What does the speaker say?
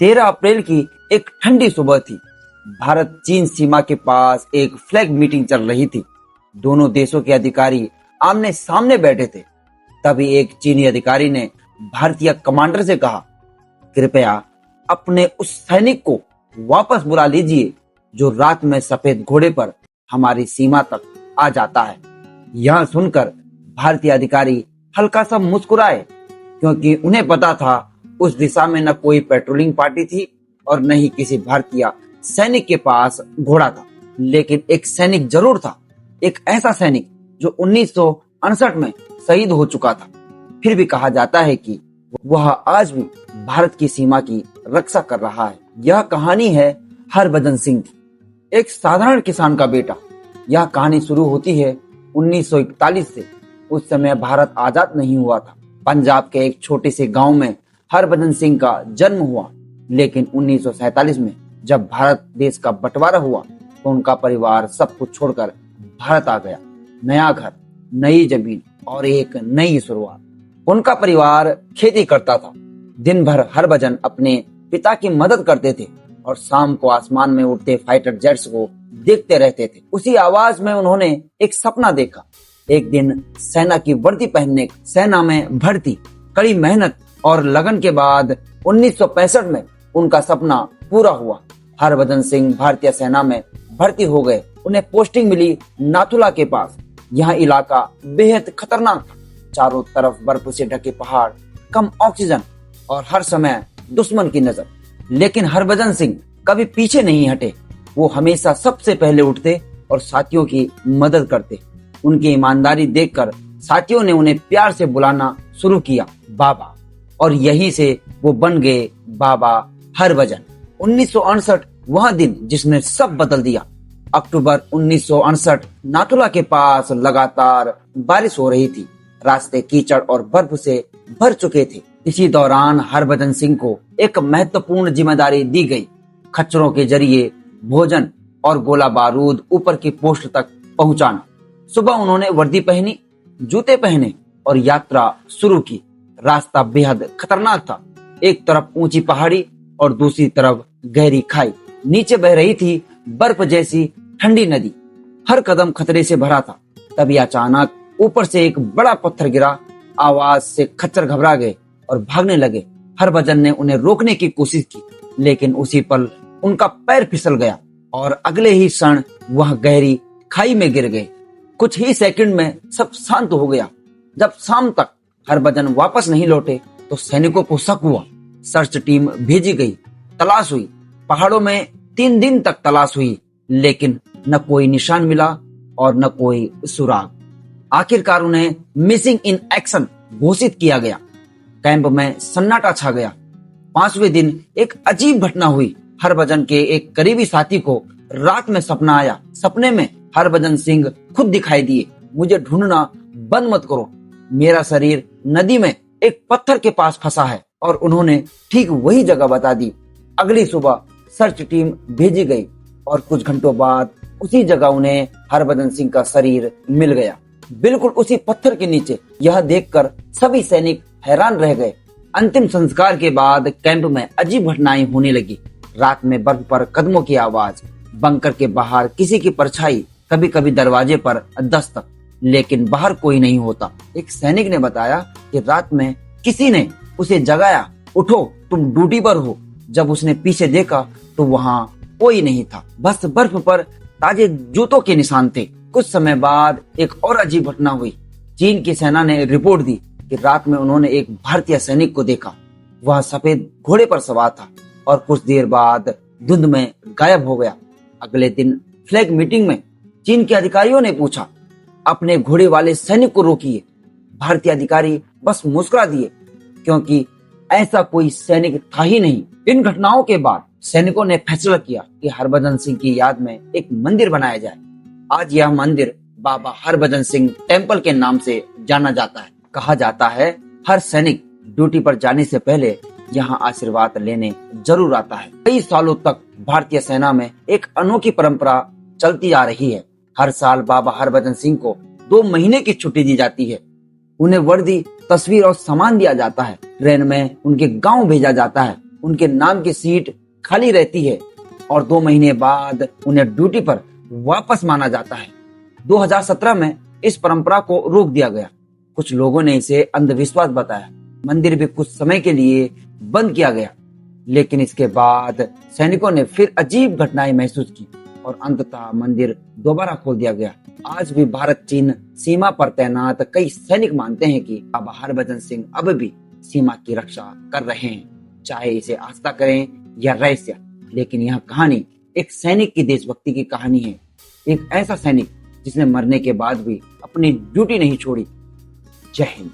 13 अप्रैल की एक ठंडी सुबह थी। भारत चीन सीमा के पास एक फ्लैग मीटिंग चल रही थी। दोनों देशों के अधिकारी आमने सामने बैठे थे। तभी एक चीनी अधिकारी ने भारतीय कमांडर से कहा, कृपया अपने उस सैनिक को वापस बुला लीजिए जो रात में सफेद घोड़े पर हमारी सीमा तक आ जाता है। यह सुनकर भारतीय अधिकारी हल्का सा मुस्कुराए, क्योंकि उन्हें पता था उस दिशा में न कोई पेट्रोलिंग पार्टी थी और न ही किसी भारतीय सैनिक के पास घोड़ा था। लेकिन एक सैनिक जरूर था, एक ऐसा सैनिक जो 1968 में शहीद हो चुका था। फिर भी कहा जाता है कि वह आज भी भारत की सीमा की रक्षा कर रहा है। यह कहानी है हरभजन सिंह की, एक साधारण किसान का बेटा। यह कहानी शुरू होती है 1941 से। उस समय भारत आजाद नहीं हुआ था। पंजाब के एक छोटे से गांव में हरभजन सिंह का जन्म हुआ। लेकिन 1947 में जब भारत देश का बंटवारा हुआ तो उनका परिवार सब कुछ छोड़कर भारत आ गया। नया घर, नई जमीन और एक नई शुरुआत। उनका परिवार खेती करता था। दिन भर हरभजन अपने पिता की मदद करते थे और शाम को आसमान में उड़ते फाइटर जेट्स को देखते रहते थे। उसी आवाज में उन्होंने एक सपना देखा। एक दिन सेना की वर्दी पहनने, सेना में भर्ती, कड़ी मेहनत और लगन के बाद 1965 में उनका सपना पूरा हुआ। हरभजन सिंह भारतीय सेना में भर्ती हो गए। उन्हें पोस्टिंग मिली नाथुला के पास। यह इलाका बेहद खतरनाक था। चारों तरफ बर्फ से ढके पहाड़, कम ऑक्सीजन और हर समय दुश्मन की नजर। लेकिन हरभजन सिंह कभी पीछे नहीं हटे। वो हमेशा सबसे पहले उठते और साथियों की मदद करते। उनकी ईमानदारी देखकर साथियों ने उन्हें प्यार से बुलाना शुरू किया, बाबा। और यहीं से वो बन गए बाबा हरभजन। 1968 वह दिन जिसने सब बदल दिया। अक्टूबर 1968 नाथुला के पास लगातार बारिश हो रही थी। रास्ते कीचड़ और बर्फ से भर चुके थे। इसी दौरान हरभजन सिंह को एक महत्वपूर्ण जिम्मेदारी दी गई, खच्चरों के जरिए भोजन और गोला बारूद ऊपर की पोस्ट तक पहुंचाना। सुबह उन्होंने वर्दी पहनी, जूते पहने और यात्रा शुरू की। रास्ता बेहद खतरनाक था। एक तरफ ऊंची पहाड़ी और दूसरी तरफ गहरी खाई। नीचे बह रही थी बर्फ जैसी ठंडी नदी। हर कदम खतरे से भरा था। तभी अचानक ऊपर से एक बड़ा पत्थर गिरा। आवाज से खच्चर घबरा गए और भागने लगे। हरभजन ने उन्हें रोकने की कोशिश की, लेकिन उसी पल उनका पैर फिसल गया और अगले ही क्षण वह गहरी खाई में गिर गए। कुछ ही सेकंड में सब शांत हो गया। जब शाम तक हरभजन वापस नहीं लौटे तो सैनिकों को शक हुआ। सर्च टीम भेजी गई। तलाश हुई। पहाड़ों में 3 दिन तक तलाश हुई, लेकिन न कोई निशान मिला और न कोई सुराग। आखिरकार उन्हें मिसिंग इन एक्शन घोषित किया गया। कैंप में सन्नाटा छा गया। 5वें दिन एक अजीब घटना हुई। हरभजन के एक करीबी साथी को रात में सपना आया। सपने में हरभजन सिंह खुद दिखाई दिए। मुझे ढूंढना बंद मत करो, मेरा शरीर नदी में एक पत्थर के पास फंसा है। और उन्होंने ठीक वही जगह बता दी। अगली सुबह सर्च टीम भेजी गई और कुछ घंटों बाद उसी जगह उन्हें हरभजन सिंह का शरीर मिल गया, बिल्कुल उसी पत्थर के नीचे। यह देखकर सभी सैनिक हैरान रह गए। अंतिम संस्कार के बाद कैंप में अजीब घटनाएं होने लगी। रात में बर्फ पर कदमों की आवाज, बंकर के बाहर किसी की परछाई, कभी कभी दरवाजे पर दस्तक, लेकिन बाहर कोई नहीं होता। एक सैनिक ने बताया कि रात में किसी ने उसे जगाया, उठो तुम ड्यूटी पर हो। जब उसने पीछे देखा तो वहाँ कोई नहीं था, बस बर्फ पर ताजे जूतों के निशान थे। कुछ समय बाद एक और अजीब घटना हुई। चीन की सेना ने रिपोर्ट दी कि रात में उन्होंने एक भारतीय सैनिक को देखा। वह सफेद घोड़े पर सवार था और कुछ देर बाद धुंध में गायब हो गया। अगले दिन फ्लैग मीटिंग में चीन के अधिकारियों ने पूछा, अपने घोड़े वाले सैनिक को रोकिए। भारतीय अधिकारी बस मुस्कुरा दिए, क्योंकि ऐसा कोई सैनिक था ही नहीं। इन घटनाओं के बाद सैनिकों ने फैसला किया कि हरभजन सिंह की याद में एक मंदिर बनाया जाए। आज यह मंदिर बाबा हरभजन सिंह टेम्पल के नाम से जाना जाता है। कहा जाता है हर सैनिक ड्यूटी पर जाने से पहले यहाँ आशीर्वाद लेने जरूर आता है। कई सालों तक भारतीय सेना में एक अनोखी परंपरा चलती आ रही है। हर साल बाबा हरभजन सिंह को 2 महीने की छुट्टी दी जाती है। उन्हें वर्दी, तस्वीर और सामान दिया जाता है। ट्रेन में उनके गांव भेजा जाता है उनके नाम की सीट खाली रहती है और 2 महीने बाद उन्हें ड्यूटी पर वापस माना जाता है। 2017 में इस परंपरा को रोक दिया गया। कुछ लोगों ने इसे अंधविश्वास बताया। मंदिर भी कुछ समय के लिए बंद किया गया, लेकिन इसके बाद सैनिकों ने फिर अजीब घटनाएं महसूस की और अंततः मंदिर दोबारा खोल दिया गया। आज भी भारत चीन सीमा पर तैनात कई सैनिक मानते हैं कि बाबा हरभजन सिंह अब भी सीमा की रक्षा कर रहे हैं, चाहे इसे आस्था करें या रहस्य। लेकिन यह कहानी एक सैनिक की देशभक्ति की कहानी है, एक ऐसा सैनिक जिसने मरने के बाद भी अपनी ड्यूटी नहीं छोड़ी। जय हिंद।